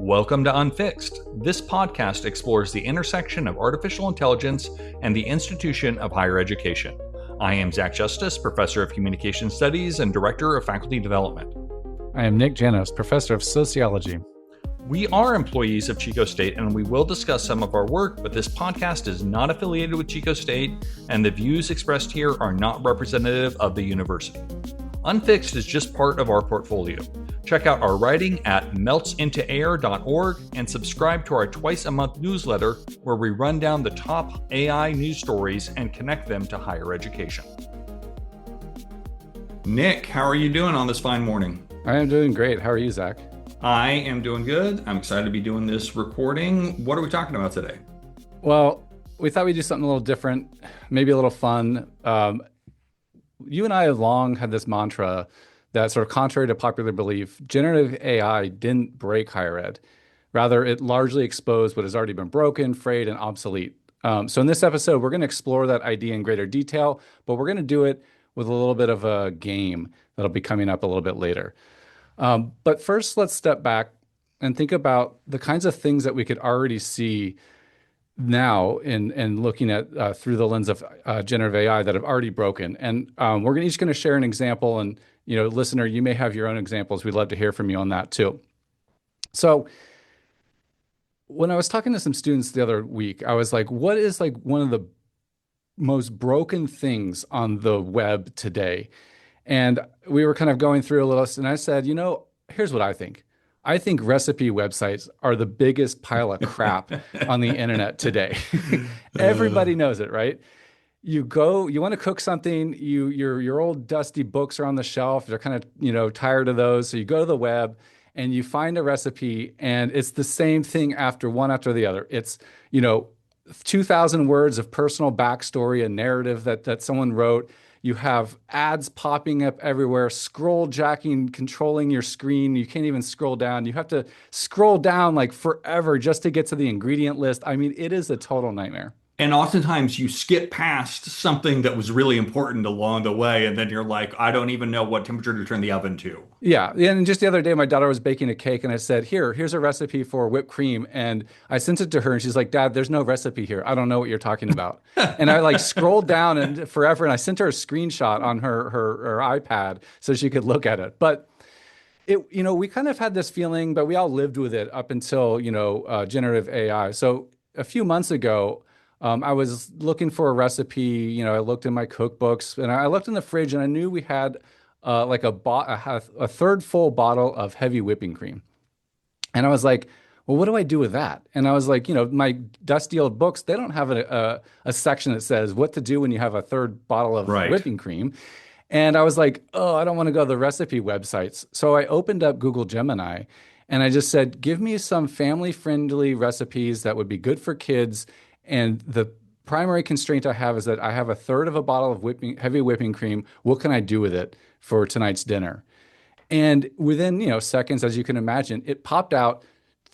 Welcome to Unfixed. This podcast explores the intersection of artificial intelligence and the institution of higher education. I am Zach Justice, Professor of Communication Studies and Director of Faculty Development. I am Nick Janos, Professor of Sociology. We are employees of Chico State and we will discuss some of our work, but this podcast is not affiliated with Chico State and the views expressed here are not representative of the university. Unfixed is just part of our portfolio. Check out our writing at meltsintoair.org and subscribe to our twice-a-month newsletter where we run down the top AI news stories and connect them to higher education. Nick, how are you doing on this fine morning? I am doing great. How are you, Zach? I am doing good. I'm excited to be doing this recording. What are we talking about today? Well, we thought we'd do something a little different, maybe a little fun. You and I have long had this mantra that, sort of contrary to popular belief, generative AI didn't break higher ed. Rather, it largely exposed what has already been broken, frayed, and obsolete. So in this episode, we're going to explore that idea in greater detail, but we're going to do it with a little bit of a game that'll be coming up a little bit later. But first, let's step back and think about the kinds of things that we could already see now in looking at through the lens of generative AI that have already broken. And we're each going to share an example. And, you know, listener, you may have your own examples. We'd love to hear from you on that too. So when I was talking to some students the other week, I was like, what is like one of the most broken things on the web today? And we were kind of going through a list, and I said, you know, here's what I think. I think recipe websites are the biggest pile of crap on the internet today. Everybody knows it, right? You want to cook something, your old dusty books are on the shelf, you're kind of, tired of those. So you go to the web and you find a recipe, and it's the same thing after the other. It's, 2,000 words of personal backstory, a narrative that someone wrote. You have ads popping up everywhere, scroll jacking, controlling your screen. You can't even scroll down. You have to scroll down like forever just to get to the ingredient list. I mean, it is a total nightmare. And oftentimes you skip past something that was really important along the way, and then you're like, I don't even know what temperature to turn the oven to. Yeah. And just the other day, my daughter was baking a cake, and I said, here's a recipe for whipped cream. And I sent it to her, and she's like, Dad, there's no recipe here. I don't know what you're talking about. And I like scrolled down and forever, and I sent her a screenshot on her iPad so she could look at it. But we kind of had this feeling, but we all lived with it up until, generative AI. So a few months ago, I was looking for a recipe. I looked in my cookbooks, and I looked in the fridge, and I knew we had a third full bottle of heavy whipping cream. And I was like, well, what do I do with that? And I was like, my dusty old books, they don't have a section that says what to do when you have a third bottle of whipping cream. And I was like, oh, I don't want to go to the recipe websites. So I opened up Google Gemini, and I just said, give me some family-friendly recipes that would be good for kids. And the primary constraint I have is that I have a third of a bottle of heavy whipping cream. What can I do with it for tonight's dinner? And within, seconds, as you can imagine, it popped out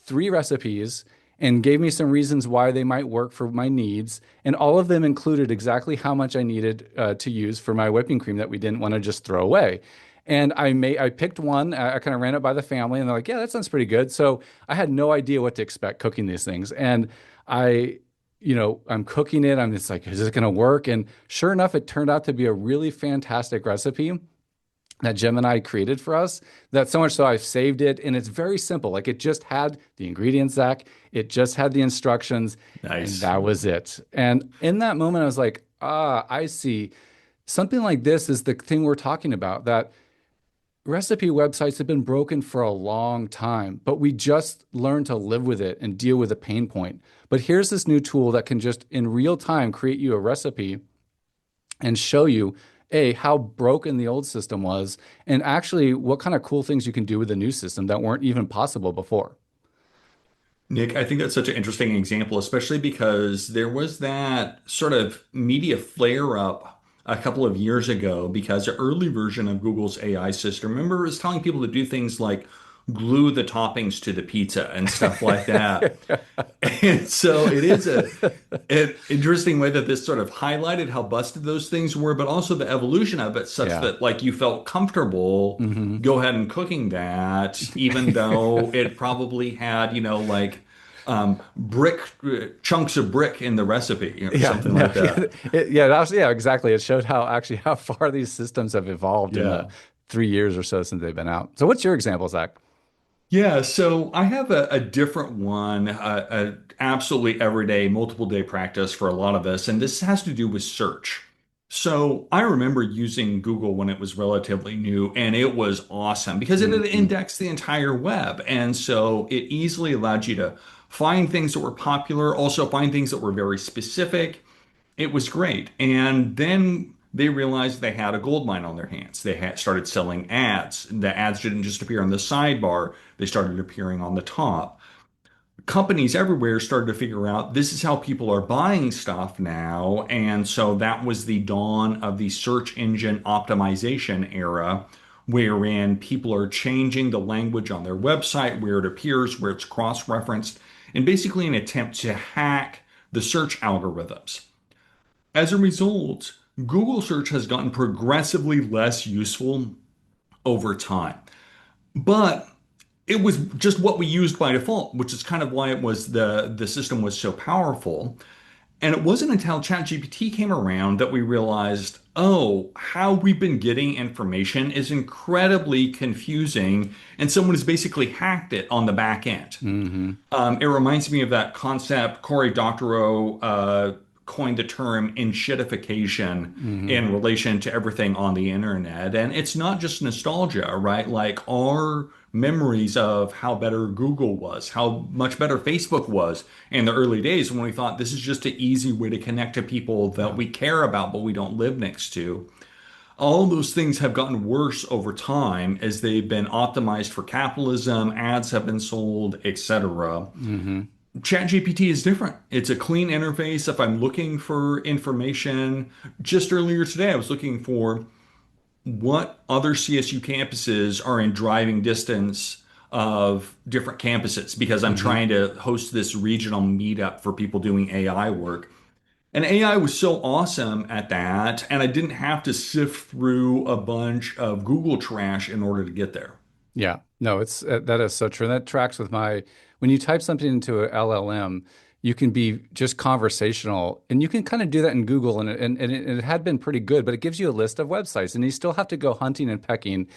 3 recipes and gave me some reasons why they might work for my needs. And all of them included exactly how much I needed to use for my whipping cream that we didn't want to just throw away. And I picked one. I kind of ran it by the family, and they're like, yeah, that sounds pretty good. So I had no idea what to expect cooking these things. And I'm cooking it. I'm just like, is it going to work? And sure enough, it turned out to be a really fantastic recipe that Gemini created for us. That so much so I've saved it, and it's very simple. Like, it just had the ingredients, Zach. It just had the instructions. Nice. And that was it. And in that moment, I was like, I see. Something like this is the thing we're talking about, that recipe websites have been broken for a long time, but we just learned to live with it and deal with the pain point. But here's this new tool that can just in real time create you a recipe and show you, how broken the old system was, and actually what kind of cool things you can do with the new system that weren't even possible before. Nick, I think that's such an interesting example, especially because there was that sort of media flare-up a couple of years ago because the early version of Google's AI system, remember, it was telling people to do things like glue the toppings to the pizza and stuff like that. And so it is an interesting way that this sort of highlighted how busted those things were, but also the evolution of it, such Yeah. that like you felt comfortable Hmm. go ahead and cooking that, even though it probably had, like brick chunks of brick in the recipe or Yeah, something no, like that. yeah, that was, yeah, exactly. It showed how far these systems have evolved in the Yeah. 3 years or so since they've been out. So, what's your example, Zach? Yeah, so I have a different one, a absolutely everyday, multiple day practice for a lot of this, and this has to do with search. So I remember using Google when it was relatively new, and it was awesome because it had Hmm. indexed the entire web. And so it easily allowed you to find things that were popular, also find things that were very specific. It was great. And then they realized they had a gold mine on their hands. They had started selling ads. The ads didn't just appear on the sidebar, they started appearing on the top. Companies everywhere started to figure out this is how people are buying stuff now. And so that was the dawn of the search engine optimization era, wherein people are changing the language on their website, where it appears, where it's cross-referenced, in basically an attempt to hack the search algorithms. As a result, Google search has gotten progressively less useful over time. But it was just what we used by default, which is kind of why it was the system was so powerful. And it wasn't until ChatGPT came around that we realized, oh, how we've been getting information is incredibly confusing, and someone has basically hacked it on the back end. Hmm. It reminds me of that concept. Cory Doctorow coined the term enshittification Hmm. in relation to everything on the internet. And it's not just nostalgia, right? Like our memories of how better Google was, how much better Facebook was in the early days when we thought this is just an easy way to connect to people that Yeah. we care about, but we don't live next to. All those things have gotten worse over time as they've been optimized for capitalism, ads have been sold, etc. Hmm. ChatGPT is different. It's a clean interface. If I'm looking for information, just earlier today, I was looking for what other CSU campuses are in driving distance of different campuses because I'm Hmm. trying to host this regional meetup for people doing AI work. And AI was so awesome at that, and I didn't have to sift through a bunch of Google trash in order to get there. Yeah, no, it's that is so true. And that tracks with my when you type something into a LLM, you can be just conversational, and you can kind of do that in Google, and it had been pretty good, but it gives you a list of websites, and you still have to go hunting and pecking.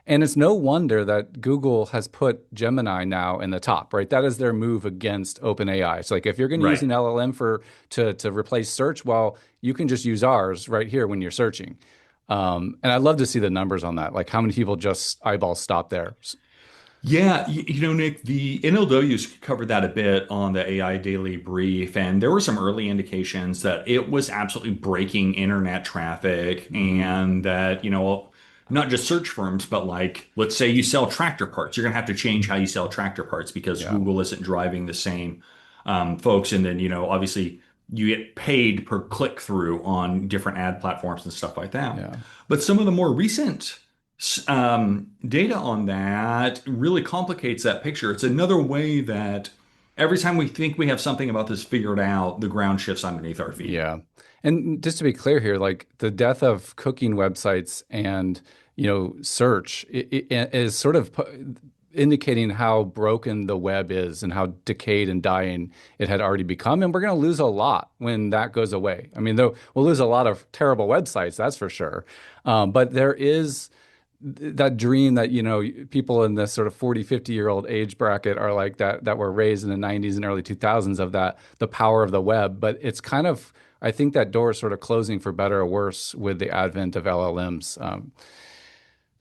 And it's no wonder that Google has put Gemini now in the top, right? That is their move against OpenAI. So like if you're going to use Right. an LLM for to replace search, well, you can just use ours right here when you're searching. And I'd love to see the numbers on that, like how many people just eyeball stop there. Yeah, Nick, the NLW's covered that a bit on the AI Daily Brief, and there were some early indications that it was absolutely breaking internet traffic, Hmm. and that, not just search firms, but like, let's say you sell tractor parts, you're gonna have to change how you sell tractor parts because Yeah, Google isn't driving the same folks, and then, obviously you get paid per click through on different ad platforms and stuff like that. yeah, But some of the more recent data on that really complicates that picture. It's another way that every time we think we have something about this figured out, the ground shifts underneath our feet. yeah. And just to be clear here, like the death of cooking websites and search is sort of indicating how broken the web is and how decayed and dying it had already become. And we're going to lose a lot when that goes away. I mean, though we'll lose a lot of terrible websites, that's for sure. But there is that dream that people in this sort of 40, 50-year-old age bracket are like that were raised in the 90s and early 2000s of that the power of the web, but it's kind of I think that door is sort of closing for better or worse with the advent of LLMs.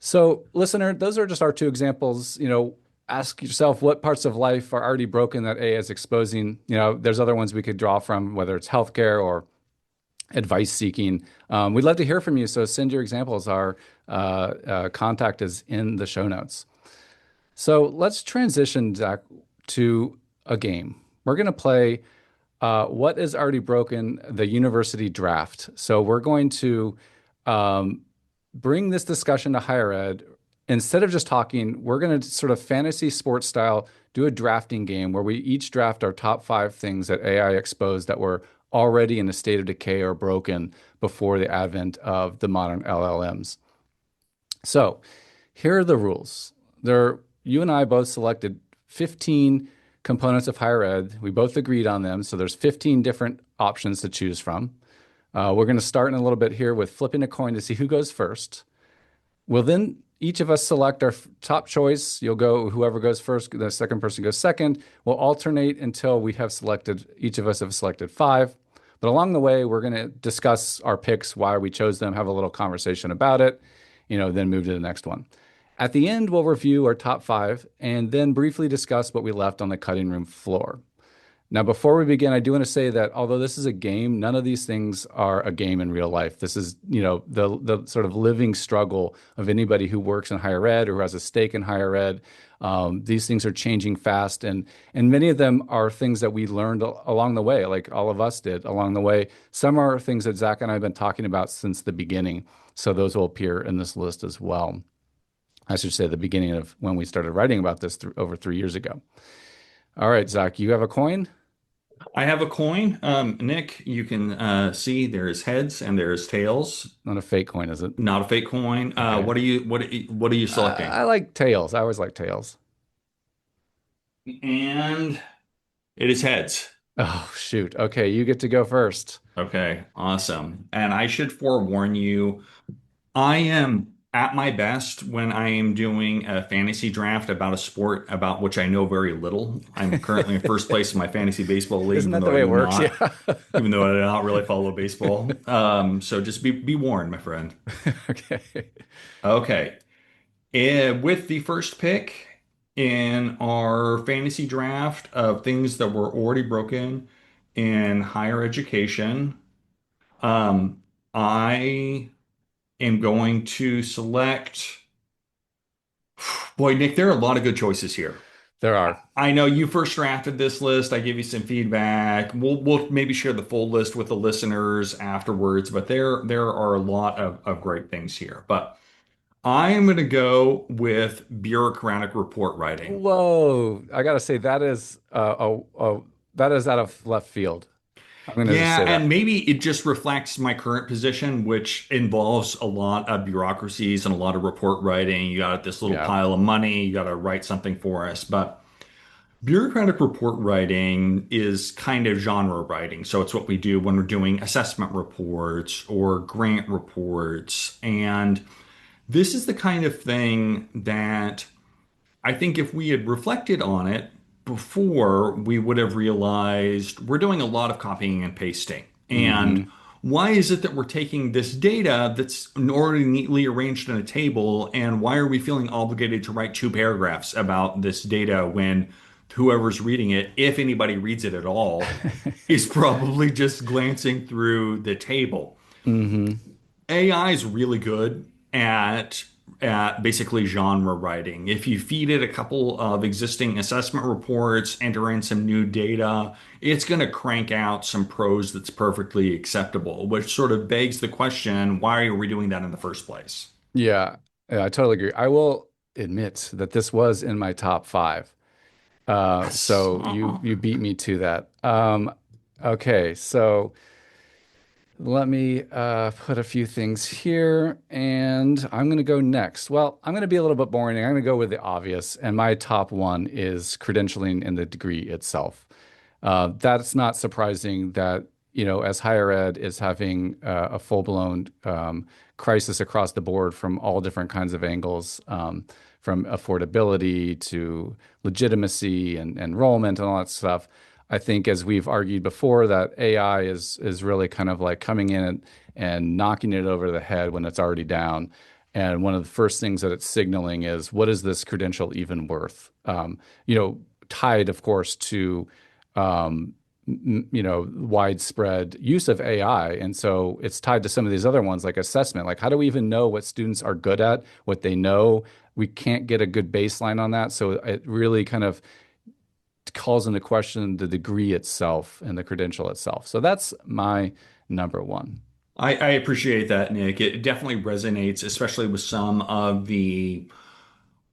So listener, those are just our two examples. Ask yourself what parts of life are already broken that AI is exposing. There's other ones we could draw from, whether it's healthcare or advice seeking. We'd love to hear from you. So send your examples. Our contact is in the show notes. So let's transition, Zach, to a game. We're going to play What is Already Broken, the University Draft. So we're going to um, bring this discussion to higher ed instead of just talking, we're going to sort of fantasy sports style do a drafting game where we each draft our top 5 things that AI exposed that were already in a state of decay or broken before the advent of the modern LLMs. So here are the rules. You and I both selected 15 components of higher ed. We both agreed on them. So there's 15 different options to choose from. We're going to start in a little bit here with flipping a coin to see who goes first. We'll then each of us select our top choice. You'll go, whoever goes first, the second person goes second. We'll alternate until we have selected, each of us have selected 5. But along the way, we're going to discuss our picks, why we chose them, have a little conversation about it, then move to the next one. At the end, we'll review our top 5 and then briefly discuss what we left on the cutting room floor. Now, before we begin, I do want to say that although this is a game, none of these things are a game in real life. This is, the sort of living struggle of anybody who works in higher ed or who has a stake in higher ed. These things are changing fast, and many of them are things that we learned along the way, like all of us did along the way. Some are things that Zach and I have been talking about since the beginning, so those will appear in this list as well. I should say the beginning of when we started writing about this over 3 years ago. All right, Zach, you have a coin? I have a coin. Nick, you can see there's heads and there's tails. Not a fake coin, is it? Not a fake coin. Okay. What are you selecting? I like tails. I always like tails. And it is heads. Oh, shoot. Okay, you get to go first. Okay, awesome. And I should forewarn you, I am at my best when I am doing a fantasy draft about a sport about which I know very little. I'm currently in first place in my fantasy baseball league, Isn't that the way it works? Yeah. Even though I do not really follow baseball. So just be warned, my friend. Okay. Okay. With the first pick in our fantasy draft of things that were already broken in higher education, I am going to select. Boy, Nick, there are a lot of good choices here. There are. I know you first drafted this list. I gave you some feedback. We'll maybe share the full list with the listeners afterwards, but there are a lot of great things here. But I am going to go with bureaucratic report writing. Whoa. I gotta say that is that is out of left field. I'm gonna just Yeah, say that. and maybe it just reflects my current position, which involves a lot of bureaucracies and a lot of report writing. You got this little Yeah. pile of money, you got to write something for us. But bureaucratic report writing is kind of genre writing. So it's what we do when we're doing assessment reports or grant reports. And this is the kind of thing that I think if we had reflected on it before, we would have realized we're doing a lot of copying and pasting. And Hmm. why is it that we're taking this data that's already neatly arranged in a table, and why are we feeling obligated to write 2 paragraphs about this data when whoever's reading it, if anybody reads it at all, is probably just glancing through the table? Hmm. AI is really good at basically genre writing. If you feed it a couple of existing assessment reports, enter in some new data, it's going to crank out some prose that's perfectly acceptable, which sort of begs the question, why are we doing that in the first place? Yeah. Yeah, I totally agree. I will admit that this was in my top 5. Yes. So you beat me to that. Okay, so let me put a few things here, and I'm going to go next. Well, I'm going to be a little bit boring. I'm going to go with the obvious, and my top one is credentialing and the degree itself. That's not surprising that, as higher ed is having a full-blown crisis across the board from all different kinds of angles, from affordability to legitimacy and enrollment and all that stuff. I think, as we've argued before, that AI is really kind of like coming in and knocking it over the head when it's already down. And one of the first things that it's signaling is, what is this credential even worth? Tied, of course, to widespread use of AI. And so it's tied to some of these other ones like assessment. Like, how do we even know what students are good at, what they know? We can't get a good baseline on that. So it really kind of calls into question the degree itself and the credential itself. So that's my number one. I appreciate that, Nick. It definitely resonates, especially with some of the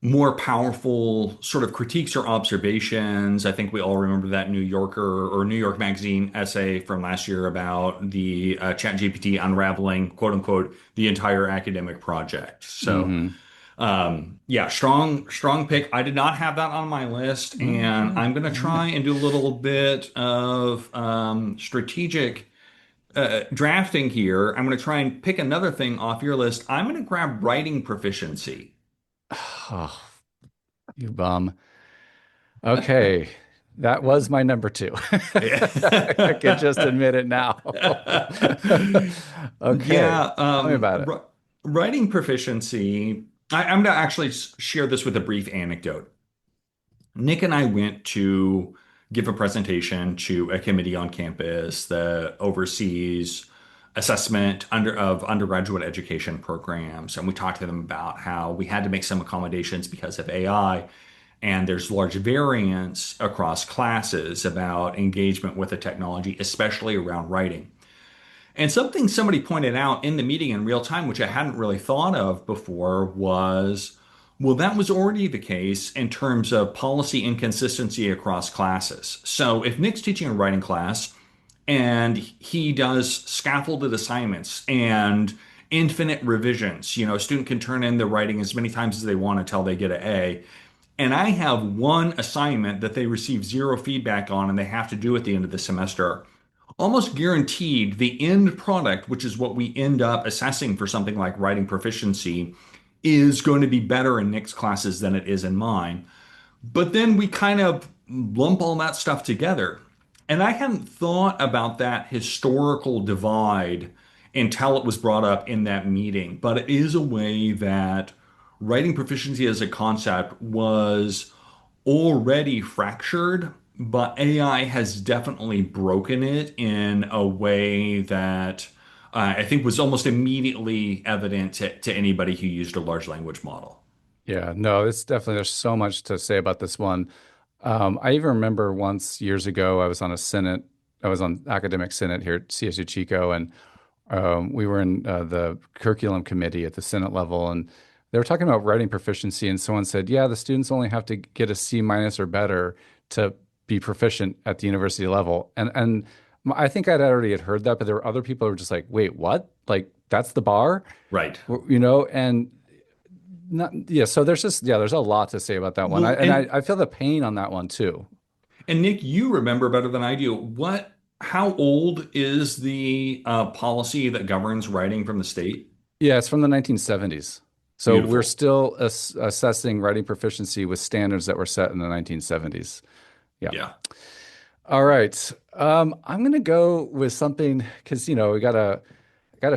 more powerful sort of critiques or observations. I think we all remember that New Yorker or New York Magazine essay from last year about the ChatGPT unraveling, quote unquote, the entire academic project. So, Hmm. yeah, strong pick. I did not have that on my list, and I'm going to try and do a little bit of strategic drafting here. I'm going to try and pick another thing off your list. I'm going to grab writing proficiency. Oh, you bum. Okay, that was my number two. I can just admit it now. Okay, Yeah, tell me about it. writing proficiency. I'm going to actually share this with a brief anecdote. Nick and I went to give a presentation to a committee on campus that oversees assessment of undergraduate education programs. And we talked to them about how we had to make some accommodations because of AI. And there's large variance across classes about engagement with the technology, especially around writing. And something somebody pointed out in the meeting in real time, which I hadn't really thought of before, was well, that was already the case in terms of policy inconsistency across classes. So if Nick's teaching a writing class and he does scaffolded assignments and infinite revisions, a student can turn in their writing as many times as they want until they get an A. And I have one assignment that they receive zero feedback on and they have to do at the end of the semester, almost guaranteed the end product, which is what we end up assessing for something like writing proficiency, is going to be better in Nick's classes than it is in mine. But then we kind of lump all that stuff together. And I hadn't thought about that historical divide until it was brought up in that meeting. But it is a way that writing proficiency as a concept was already fractured, but AI has definitely broken it in a way that I think was almost immediately evident to anybody who used a large language model. Yeah, no, it's definitely, there's so much to say about this one. I even remember once years ago, I was on academic senate here at CSU Chico, and we were in the curriculum committee at the Senate level, and they were talking about writing proficiency, and someone said, "Yeah, the students only have to get a C minus or better to be proficient at the university level." I think I'd already had heard that, but there were other people who were just like, "Wait, what? Like that's the bar?" Right. And not yeah. So there's a lot to say about that one. Well, and I feel the pain on that one too. and Nick, you remember better than I do. How old is the policy that governs writing from the state? Yeah, it's from the 1970s. So we're Beautiful. still assessing writing proficiency with standards that were set in the 1970s. Yeah. Yeah. All right. I'm gonna go with something because we gotta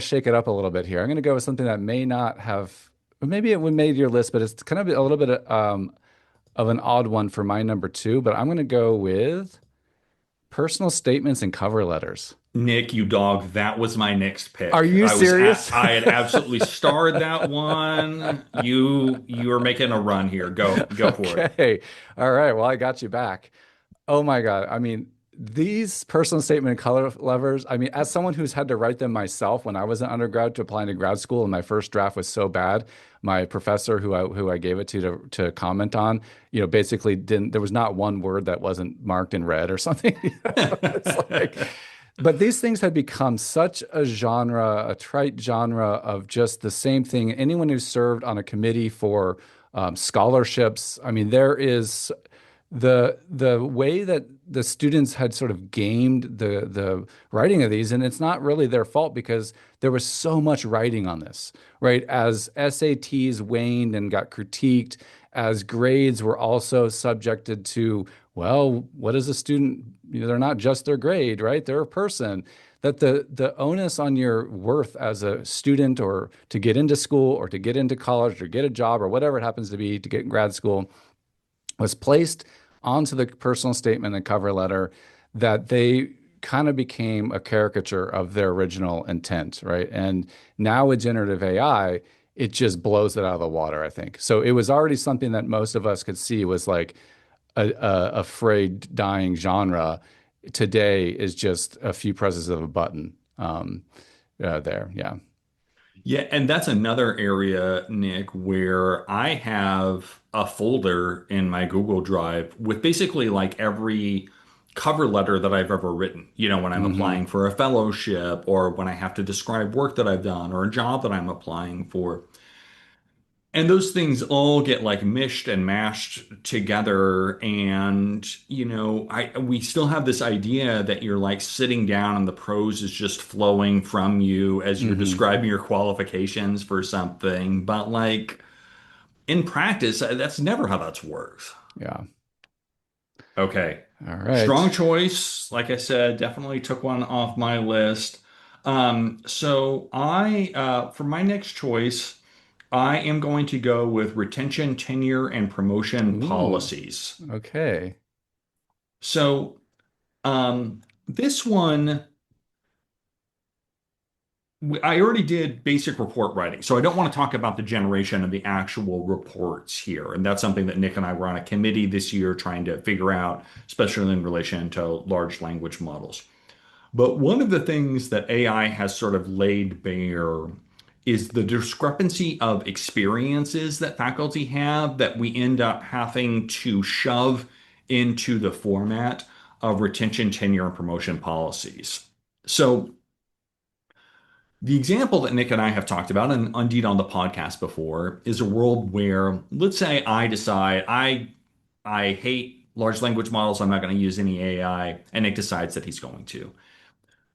shake it up a little bit here. I'm gonna go with something that may not have, maybe it would made your list, but it's kind of a little bit of an odd one for my number two. But I'm gonna go with personal statements and cover letters. Nick, you dog, that was my next Are pick. you serious? I had absolutely starred that one. You are making a run here. Go for it. Okay. All right. Well, I got you back. Oh my God. I mean, these personal statement and color levers, I mean, as someone who's had to write them myself when I was an undergrad to applying to grad school, and my first draft was so bad, my professor who I gave it to comment on, basically didn't, there was not one word that wasn't marked in red or something. It's like, but these things have become such a genre, a trite genre of just the same thing. Anyone who's served on a committee for scholarships, I mean, there is the way that the students had sort of gamed the writing of these, and it's not really their fault because there was so much writing on this, right? As SATs waned and got critiqued, as grades were also subjected to, well, what is a student? They're not just their grade, right? They're a person. That the onus on your worth as a student, or to get into school, or to get into college, or get a job, or whatever it happens to be, to get in grad school, was placed onto the personal statement and cover letter, that they kind of became a caricature of their original intent, right? And now with generative AI, it just blows it out of the water, I think. So it was already something that most of us could see was like a frayed, dying genre. Today is just a few presses of a button there. Yeah. Yeah, and that's another area, Nick, where I have a folder in my Google Drive with basically like every cover letter that I've ever written. When I'm Hmm. applying for a fellowship or when I have to describe work that I've done or a job that I'm applying for. And those things all get like mished and mashed together. And, we still have this idea that you're like sitting down and the prose is just flowing from you as you're Hmm. describing your qualifications for something. But like in practice, that's never how that's works. Yeah. Okay. All Strong right. choice. Like I said, definitely took one off my list. For my next choice, I am going to go with retention, tenure, and promotion Ooh. policies. Okay. So, this one, I already did basic report writing, so I don't want to talk about the generation of the actual reports here. And that's something that Nick and I were on a committee this year trying to figure out, especially in relation to large language models. But one of the things that AI has sort of laid bare is the discrepancy of experiences that faculty have that we end up having to shove into the format of retention, tenure, and promotion policies. So the example that Nick and I have talked about, and indeed on the podcast before, is a world where, let's say I decide I hate large language models, I'm not going to use any AI, and Nick decides that he's going to.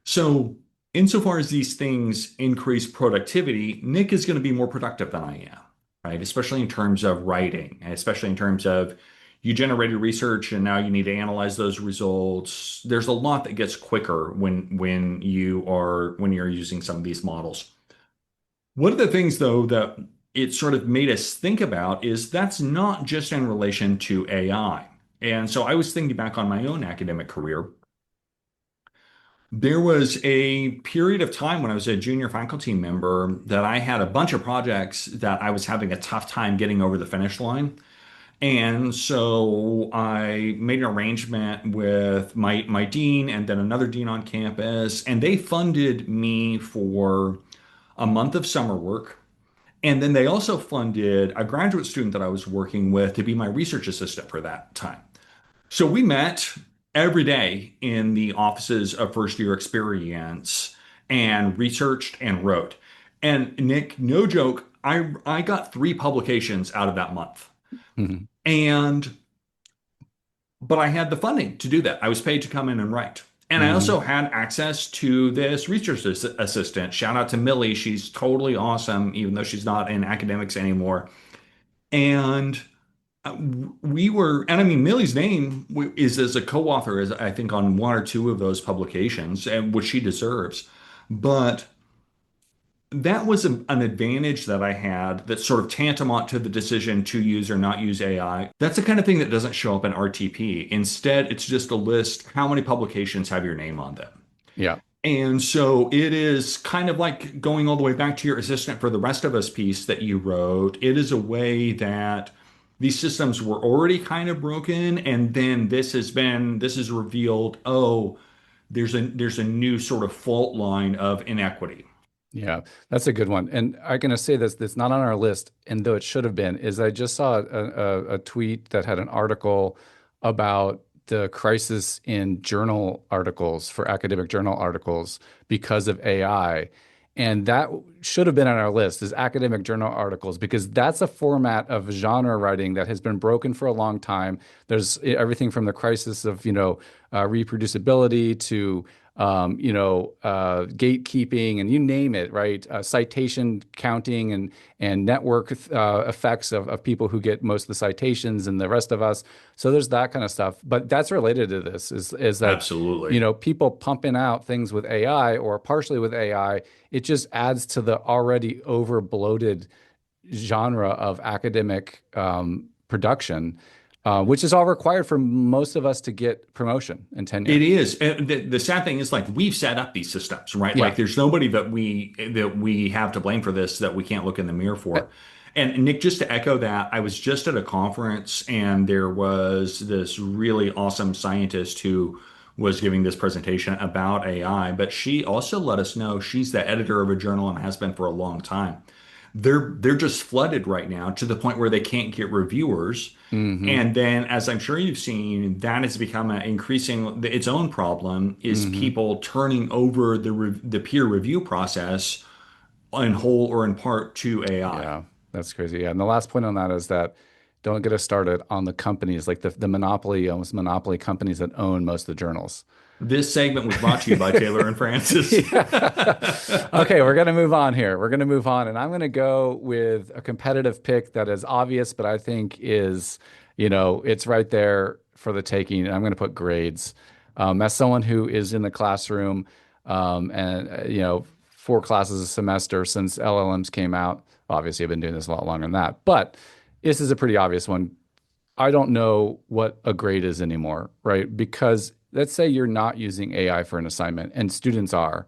So, insofar as these things increase productivity, Nick is going to be more productive than I am, right? Especially in terms of writing, and especially in terms of you generated research and now you need to analyze those results. There's a lot that gets quicker when you're using some of these models. One of the things though that it sort of made us think about is that's not just in relation to AI. And so I was thinking back on my own academic career. There was a period of time when I was a junior faculty member that I had a bunch of projects that I was having a tough time getting over the finish line. And so I made an arrangement with my dean and then another dean on campus, and they funded me for a month of summer work. And then they also funded a graduate student that I was working with to be my research assistant for that time. So we met every day in the offices of first year experience and researched and wrote. And Nick, no joke, I got three publications out of that month. Hmm. And but I had the funding to do that. I was paid to come in and write. And I Hmm. also had access to this research assistant. Shout out to Millie. She's totally awesome, even though she's not in academics anymore. And and I mean, Millie's name is as a co-author, as I think on one or two of those publications, and which she deserves. But that was an advantage that I had that's sort of tantamount to the decision to use or not use AI. That's the kind of thing that doesn't show up in RTP. Instead, it's just a list. How many publications have your name on them? Yeah. And so it is kind of like going all the way back to your assistant for the rest of us piece that you wrote. It is a way that these systems were already kind of broken, and then this is revealed, oh, there's a new sort of fault line of inequity. Yeah, that's a good one. And I'm going to say this, that's not on our list, and though it should have been, is I just saw a tweet that had an article about the crisis in journal articles for academic journal articles because of AI. And that should have been on our list is academic journal articles because that's a format of genre writing that has been broken for a long time. There's everything from the crisis of, reproducibility to gatekeeping and you name it, right? Citation counting and network effects of people who get most of the citations and the rest of us. So there's that kind of stuff. But that's related to this is that, Absolutely. people pumping out things with AI or partially with AI, it just adds to the already over bloated genre of academic production, which is all required for most of us to get promotion and It tenure. is. And the sad thing is like we've set up these systems, right? Yeah. Like there's nobody that we have to blame for this that we can't look in the mirror for. And Nick, just to echo that, I was just at a conference and there was this really awesome scientist who was giving this presentation about AI, but she also let us know she's the editor of a journal and has been for a long time. They're just flooded right now to the point where they can't get reviewers. Hmm. And then, as I'm sure you've seen, that has become an increasing its own problem is Hmm. people turning over the peer review process in whole or in part to AI. Yeah, that's crazy. Yeah, and the last point on that is that don't get us started on the companies, like the monopoly, almost monopoly companies that own most of the journals. This segment was brought to you by Taylor and Francis. Yeah. Okay, we're gonna move on here. We're gonna move on, and I'm gonna go with a competitive pick that is obvious, but I think is, it's right there for the taking. And I'm gonna put grades. As someone who is in the classroom, and 4 classes a semester since LLMs came out. Obviously, I've been doing this a lot longer than that, but this is a pretty obvious one. I don't know what a grade is anymore, right? Because let's say you're not using AI for an assignment and students are,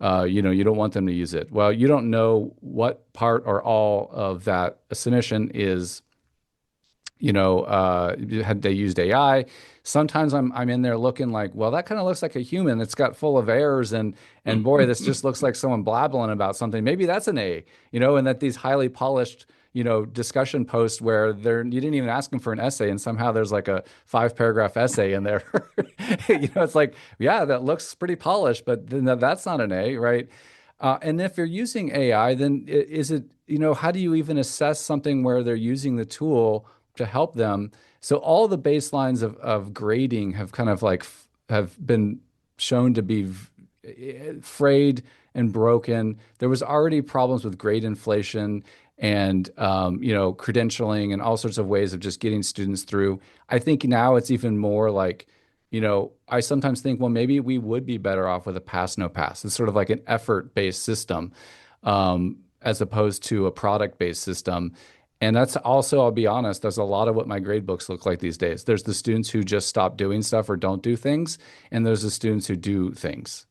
you don't want them to use it. Well, you don't know what part or all of that submission is, had they used AI. Sometimes I'm in there looking like, well, that kind of looks like a human. It's got full of errors and boy, this just looks like someone blabbling about something. Maybe that's an A, and that these highly polished, discussion posts where you didn't even ask them for an essay and somehow there's like a 5 paragraph essay in there. It's like, yeah, that looks pretty polished, but then that's not an A, right? And if you're using AI, then is it, how do you even assess something where they're using the tool to help them? So all the baselines of grading have kind of like have been shown to be frayed and broken. There was already problems with grade inflation and credentialing and all sorts of ways of just getting students through. I think now it's even more like, I sometimes think, well, maybe we would be better off with a pass no pass. It's sort of like an effort-based system, as opposed to a product-based system. And that's also, I'll be honest, that's a lot of what my grade books look like these days. There's the students who just stop doing stuff or don't do things, and there's the students who do things.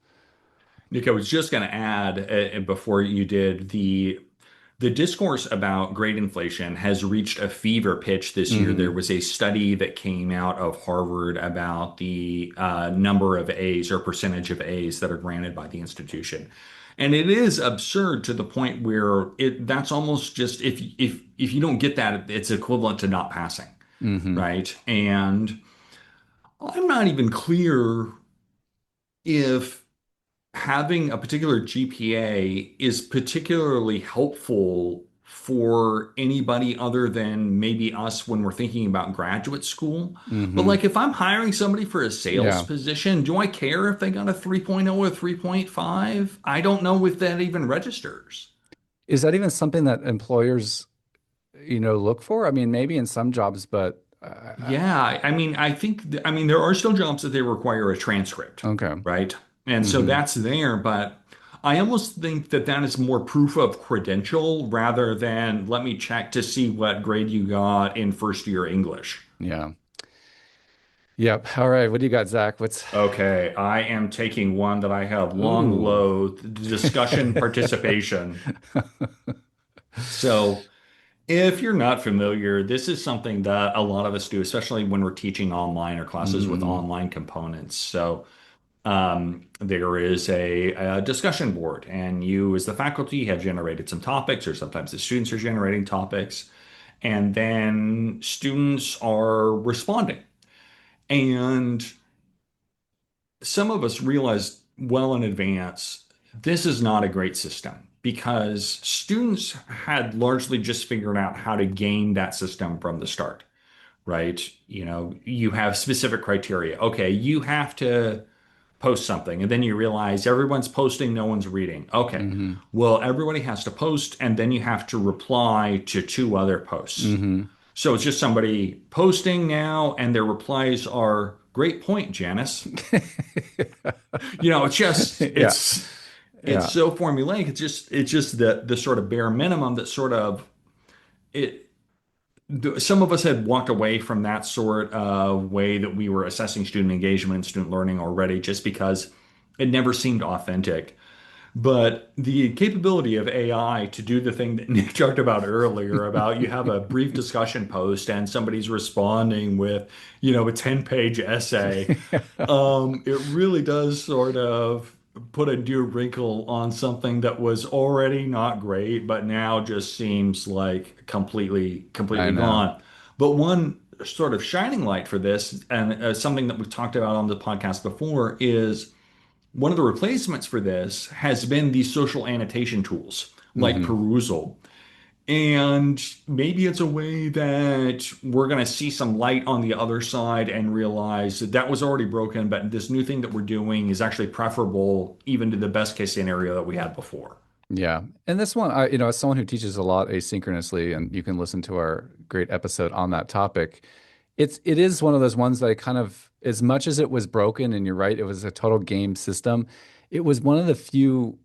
Nick, I was just going to add before you did the discourse about grade inflation has reached a fever pitch this year. There Hmm. was a study that came out of Harvard about the number of A's or percentage of A's that are granted by the institution. And it is absurd to the point where that's almost just if you don't get that, it's equivalent to not passing, Hmm. right? And I'm not even clear if having a particular GPA is particularly helpful for anybody other than maybe us when we're thinking about graduate school. But Hmm. like if I'm hiring somebody for a sales Yeah. position, do I care if they got a 3.0 or 3.5? I don't know if that even registers. Is that even something that employers, look for? I mean, maybe in some jobs, but Yeah, I mean, I mean, there are still jobs that they require a transcript, okay. right? And so Hmm. that's there, but I almost think that that is more proof of credential rather than let me check to see what grade you got in first year English. Yeah. Yep. All right. What do you got, Zach? What's Okay, I am taking one that I have long ooh. loathed, discussion participation. So if you're not familiar, this is something that a lot of us do, especially when we're teaching online or classes with Hmm. online components. So there is a discussion board, and you, as the faculty, have generated some topics, or sometimes the students are generating topics, and then students are responding. And some of us realized well in advance this is not a great system because students had largely just figured out how to game that system from the start, right? You have specific criteria. Okay, you have to post something, and then you realize everyone's posting, no one's reading. Okay, Hmm. well, everybody has to post, and then you have to reply to 2 other posts. Hmm. So it's just somebody posting now, and their replies are, "Great point, Janice." It's just Yeah. it's Yeah. so formulaic. It's just the sort of bare minimum that sort of it. Some of us had walked away from that sort of way that we were assessing student engagement and student learning already, just because it never seemed authentic. But the capability of AI to do the thing that Nick talked about earlier about you have a brief discussion post and somebody's responding with, a 10-page essay, it really does sort of put a new wrinkle on something that was already not great, but now just seems like I completely know. gone. But one sort of shining light for this, and something that we've talked about on the podcast before, is one of the replacements for this has been these social annotation tools like Hmm. Perusal. And maybe it's a way that we're going to see some light on the other side and realize that that was already broken, but this new thing that we're doing is actually preferable even to the best case scenario that we had before. Yeah. And this one, as someone who teaches a lot asynchronously, and you can listen to our great episode on that topic, it is one of those ones that I kind of, as much as it was broken, and you're right, it was a total game system, it was one of the few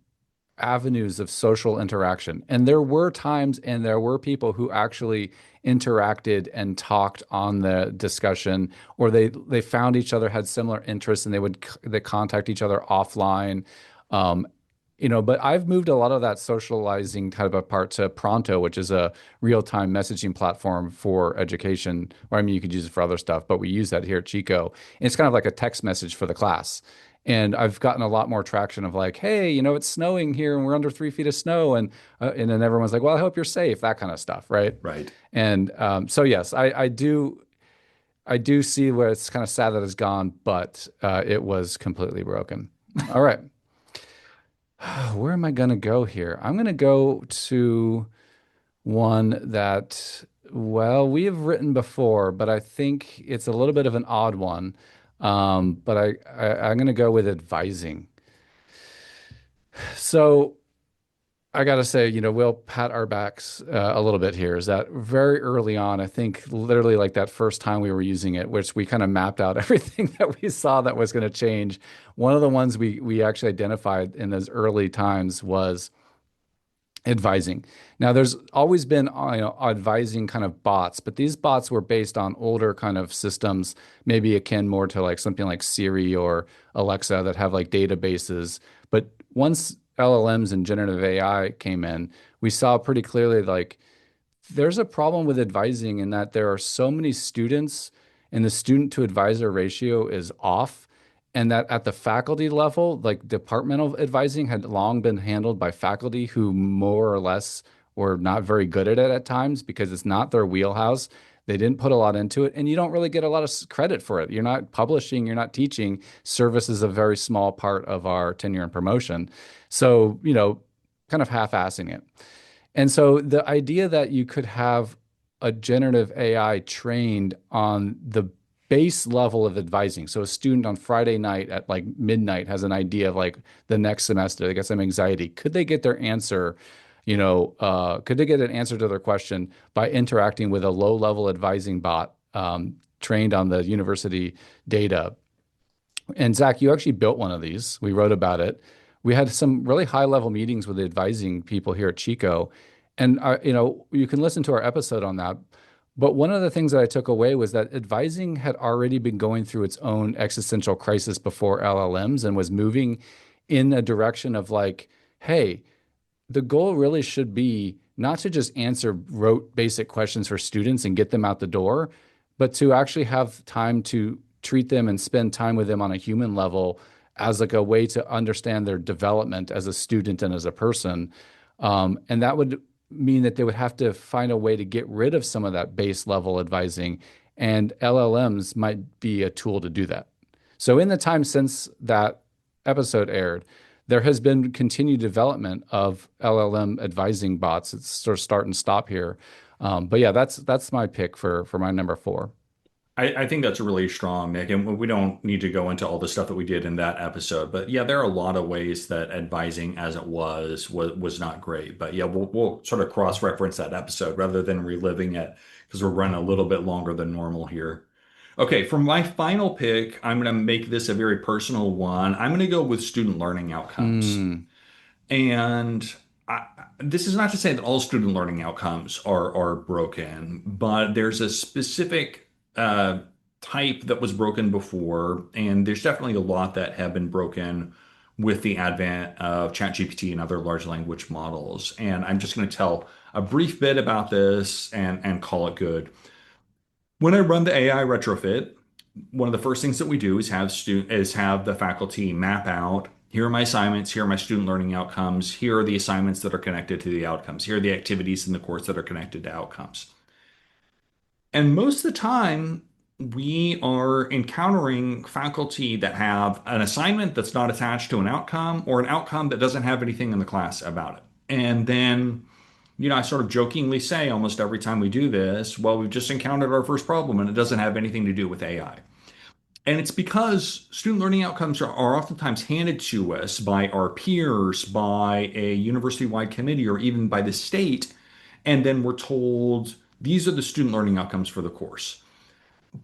avenues of social interaction. And there were times and there were people who actually interacted and talked on the discussion, or they found each other, had similar interests, and they contact each other offline. Um, but I've moved a lot of that socializing type of part to Pronto, which is a real-time messaging platform for education. Or I mean, you could use it for other stuff, but we use that here at Chico. And it's kind of like a text message for the class. And I've gotten a lot more traction of like, hey, it's snowing here and we're under 3 feet of snow, and then everyone's like, well, I hope you're safe, that kind of stuff, right? Right. And so yes, I do see where it's kind of sad that it's gone, but it was completely broken. All right. Where am I going to go here? I'm going to go to one that, well, we have written before, but I think it's a little bit of an odd one. But I'm going to go with advising. So I got to say, we'll pat our backs a little bit here. Is that very early on, I think literally like that first time we were using it, which we kind of mapped out everything that we saw that was going to change. One of the ones we actually identified in those early times was advising. Now, there's always been, advising kind of bots, but these bots were based on older kind of systems, maybe akin more to like something like Siri or Alexa that have like databases. But once LLMs and generative AI came in, we saw pretty clearly like there's a problem with advising in that there are so many students and the student to advisor ratio is off. And that at the faculty level, like departmental advising had long been handled by faculty who more or less were not very good at it at times because it's not their wheelhouse. They didn't put a lot into it, and you don't really get a lot of credit for it. You're not publishing, you're not teaching. Service is a very small part of our tenure and promotion. So, kind of half-assing it. And so the idea that you could have a generative AI trained on the base level of advising. So a student on Friday night at like midnight has an idea of like the next semester, they got some anxiety. Could they get their answer? Could they get an answer to their question by interacting with a low-level advising bot trained on the university data? And Zach, you actually built one of these. We wrote about it. We had some really high-level meetings with the advising people here at Chico, and you can listen to our episode on that. But one of the things that I took away was that advising had already been going through its own existential crisis before LLMs and was moving in a direction of like, hey, the goal really should be not to just answer rote basic questions for students and get them out the door, but to actually have time to treat them and spend time with them on a human level as like a way to understand their development as a student and as a person. And that would mean that they would have to find a way to get rid of some of that base level advising, and LLMs might be a tool to do that. So in the time since that episode aired, there has been continued development of LLM advising bots. It's sort of start and stop here. But yeah, that's my pick for my number four. I think that's really strong, Nick, and we don't need to go into all the stuff that we did in that episode. But yeah, there are a lot of ways that advising as it was not great. But yeah, we'll sort of cross-reference that episode rather than reliving it because we're running a little bit longer than normal here. Okay, for my final pick, I'm going to make this a very personal one. I'm going to go with student learning outcomes. Mm, And this is not to say that all student learning outcomes are broken, but there's a specific type that was broken before, and there's definitely a lot that have been broken with the advent of ChatGPT and other large language models. And I'm just going to tell a brief bit about this and call it good. When I run the AI retrofit, one of the first things that we do is have the faculty map out, here are my assignments, here are my student learning outcomes, here are the assignments that are connected to the outcomes, here are the activities in the course that are connected to outcomes. And most of the time, we are encountering faculty that have an assignment that's not attached to an outcome or an outcome that doesn't have anything in the class about it. And then, I sort of jokingly say almost every time we do this, well, we've just encountered our first problem and it doesn't have anything to do with AI. And it's because student learning outcomes are oftentimes handed to us by our peers, by a university-wide committee, or even by the state. And then we're told these are the student learning outcomes for the course.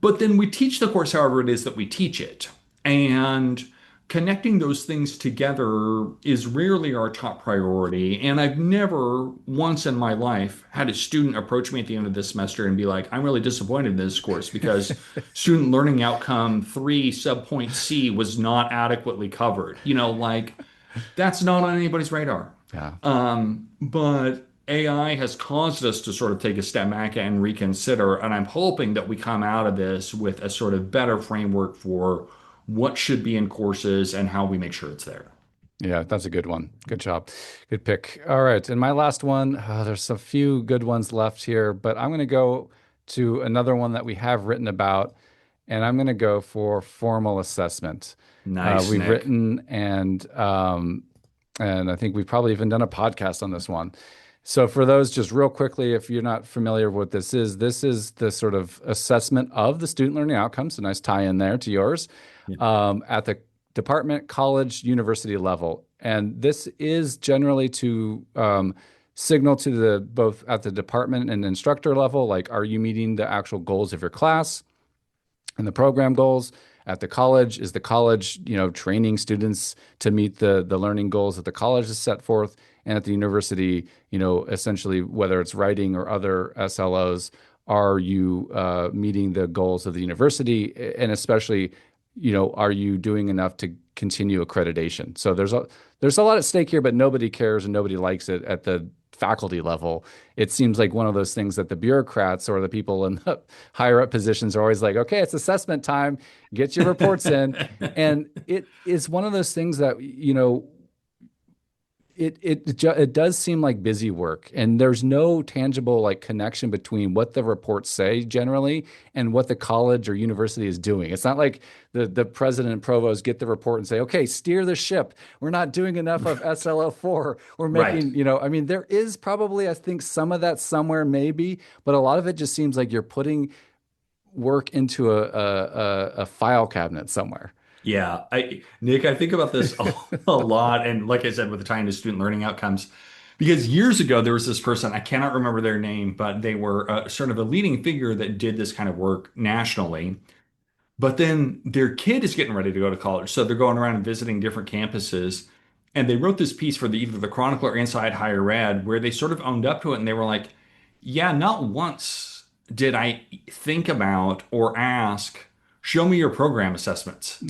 But then we teach the course however it is that we teach it. And connecting those things together is rarely our top priority. And I've never once in my life had a student approach me at the end of this semester and be like, I'm really disappointed in this course because student learning outcome 3 subpoint C was not adequately covered. Like that's not on anybody's radar. Yeah. But AI has caused us to sort of take a step back and reconsider. And I'm hoping that we come out of this with a sort of better framework for what should be in courses and how we make sure it's there. Yeah, that's a good one. Good job. Good pick. All right. And my last one, there's a few good ones left here, but I'm going to go to another one that we have written about, and I'm going to go for formal assessment. Nice, We've Nick. written and I think we've probably even done a podcast on this one. So for those, just real quickly, if you're not familiar with what this is the sort of assessment of the student learning outcomes, a nice tie in there to yours, at the department, college, university level. And this is generally to signal to both at the department and instructor level, like, are you meeting the actual goals of your class and the program goals? At the college, is the college, training students to meet the learning goals that the college has set forth? And at the university, essentially, whether it's writing or other SLOs, are you meeting the goals of the university? And especially, are you doing enough to continue accreditation? So there's a lot at stake here, but nobody cares and nobody likes it at the faculty level. It seems like one of those things that the bureaucrats or the people in the higher up positions are always like, okay, it's assessment time, get your reports in. And it is one of those things that, it does seem like busy work, and there's no tangible like connection between what the reports say generally and what the college or university is doing. It's not like the president and provost get the report and say, okay, steer the ship. We're not doing enough of SLO4. We're making, Right. there is probably, I think, some of that somewhere maybe, but a lot of it just seems like you're putting work into a file cabinet somewhere. Yeah, Nick, I think about this a lot, and like I said, with the tie into student learning outcomes, because years ago there was this person, I cannot remember their name, but they were sort of a leading figure that did this kind of work nationally. But then their kid is getting ready to go to college, so they're going around and visiting different campuses, and they wrote this piece for either the Chronicle or Inside Higher Ed, where they sort of owned up to it, and they were like, "Yeah, not once did I think about or ask." Show me your program assessments,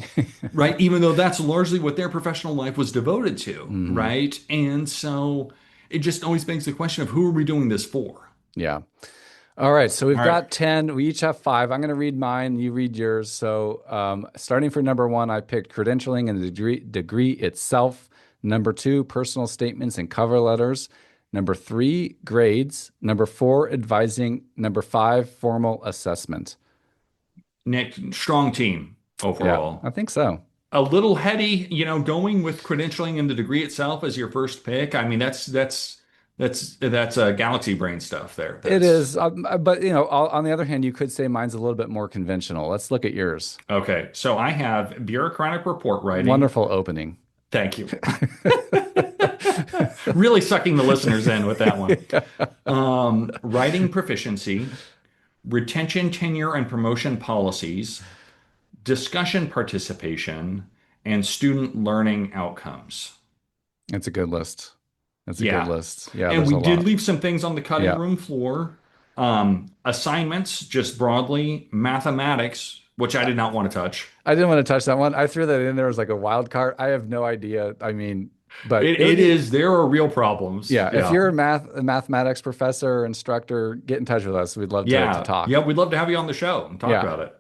right? Even though that's largely what their professional life was devoted to, Mhm. right? And so it just always begs the question of who are we doing this for? Yeah. All right. So we've All right. got 10. We each have 5. I'm going to read mine. You read yours. So starting for number 1, I picked credentialing and the degree itself. Number 2, personal statements and cover letters. Number 3, grades. Number 4, advising. Number 5, formal assessment. Nick, strong team Yeah, overall. I think so. A little heady, going with credentialing and the degree itself as your first pick. I mean, that's galaxy brain stuff there. It That's is. But, on the other hand, you could say mine's a little bit more conventional. Let's look at yours. okay. So I have bureaucratic report writing. Wonderful opening. Thank you. Really sucking the listeners in with that one. Writing proficiency, retention, tenure, and promotion policies, discussion participation, and student learning outcomes. It's a good list. That's a good Yeah. list. Yeah, And there's we a did lot. leave some things on the cutting Yeah. room floor. Assignments, just broadly, mathematics, which I did not want to touch. I didn't want to touch that one. I threw that in there as like a wild card. I have no idea. I mean, but It is. There are real problems. yeah, if you're a mathematics professor or instructor, get in touch with us. We'd love to talk. Yeah, we'd love to have you on the show and talk about it.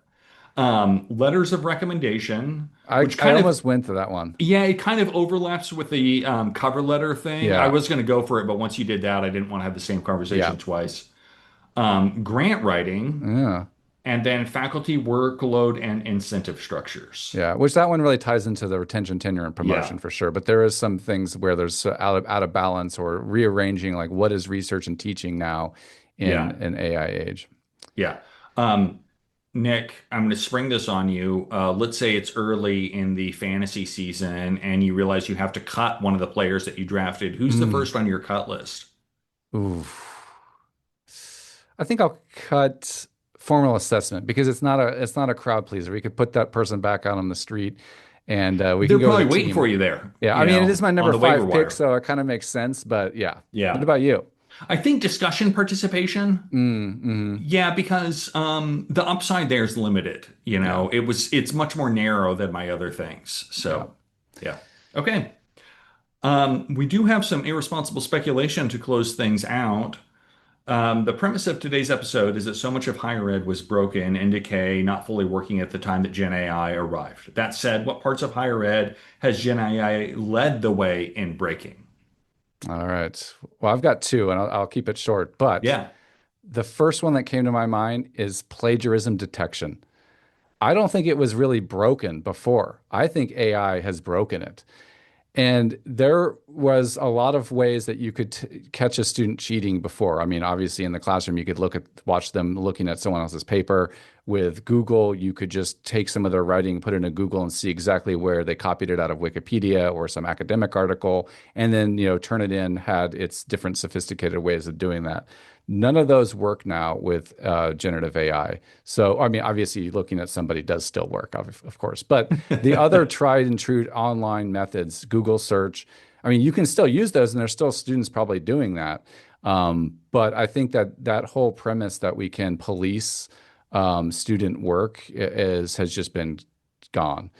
Letters of recommendation, which I almost went to that one. Yeah, it kind of overlaps with the cover letter thing. Yeah. I was going to go for it, but once you did that, I didn't want to have the same conversation twice. Grant writing, Yeah. and then faculty workload and incentive structures. Yeah, which that one really ties into the retention, tenure, and promotion for sure. But there is some things where there's out of balance or rearranging, like what is research and teaching now in an AI age. Yeah. Nick, I'm going to spring this on you. Let's say it's early in the fantasy season and you realize you have to cut one of the players that you drafted. Who's the first on your cut list? Ooh. I think I'll cut formal assessment because it's not a crowd pleaser. We could put that person back out on the street and we They're can go probably with the waiting team. for you there. Yeah, I mean, it is my number 5 pick, wire. so it kind of makes sense, but yeah. Yeah. What about you? I think discussion participation. Yeah, because the upside there is limited. It's much more narrow than my other things. So, yeah. Okay. We do have some irresponsible speculation to close things out. The premise of today's episode is that so much of higher ed was broken in decay, not fully working at the time that Gen AI arrived. That said, what parts of higher ed has Gen AI led the way in breaking? All right. Well, I've got 2 and I'll keep it short, but the first one that came to my mind is plagiarism detection. I don't think it was really broken before. I think AI has broken it. And there was a lot of ways that you could catch a student cheating before. I mean, obviously in the classroom, you could watch them looking at someone else's paper. With Google, you could just take some of their writing, put it into Google and see exactly where they copied it out of Wikipedia or some academic article, and then, turn it in, had its different sophisticated ways of doing that. None of those work now with generative AI. So, I mean, obviously looking at somebody does still work, of course, but the other tried and true online methods, Google search, I mean, you can still use those and there's still students probably doing that. But I think that whole premise that we can police student work has just been gone,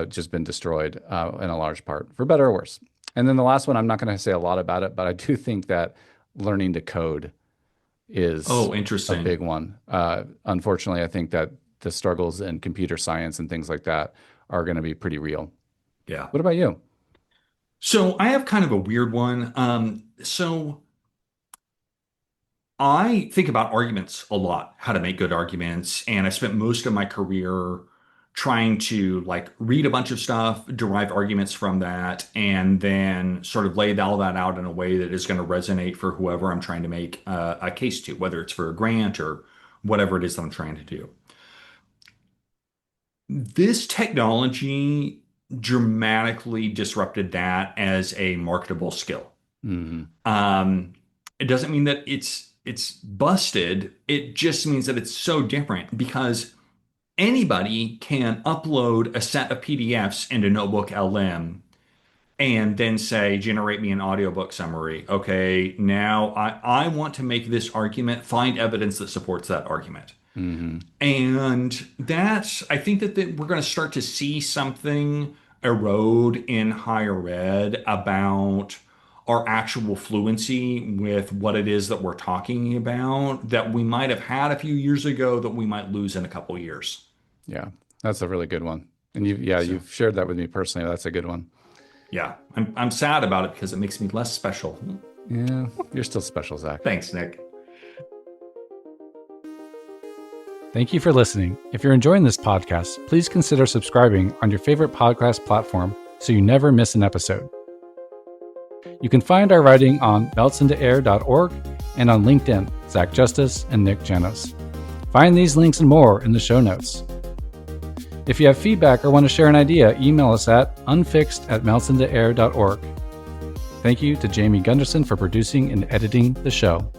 just been destroyed in a large part, for better or worse. And then the last one, I'm not going to say a lot about it, but I do think that learning to code is interesting. A big one. Unfortunately, I think that the struggles in computer science and things like that are going to be pretty real. Yeah. What about you? So I have kind of a weird one. So I think about arguments a lot, how to make good arguments, and I spent most of my career trying to read a bunch of stuff, derive arguments from that, and then sort of lay all that out in a way that is going to resonate for whoever I'm trying to make a case to, whether it's for a grant or whatever it is that I'm trying to do. This technology dramatically disrupted that as a marketable skill. Mm-hmm. It doesn't mean that it's busted. It just means that it's so different because anybody can upload a set of PDFs into Notebook LM and then say, generate me an audiobook summary. Okay, now I want to make this argument, find evidence that supports that argument. Mm-hmm. And I think that we're going to start to see something erode in higher ed about our actual fluency with what it is that we're talking about that we might have had a few years ago that we might lose in a couple of years. Yeah, that's a really good one. And you've shared that with me personally. That's a good one. Yeah, I'm sad about it because it makes me less special. Yeah, you're still special, Zach. Thanks, Nick. Thank you for listening. If you're enjoying this podcast, please consider subscribing on your favorite podcast platform so you never miss an episode. You can find our writing on meltsintoair.org and on LinkedIn, Zach Justice and Nick Janos. Find these links and more in the show notes. If you have feedback or want to share an idea, email us at unfixed@meltsintoair.org. Thank you to Jamie Gunderson for producing and editing the show.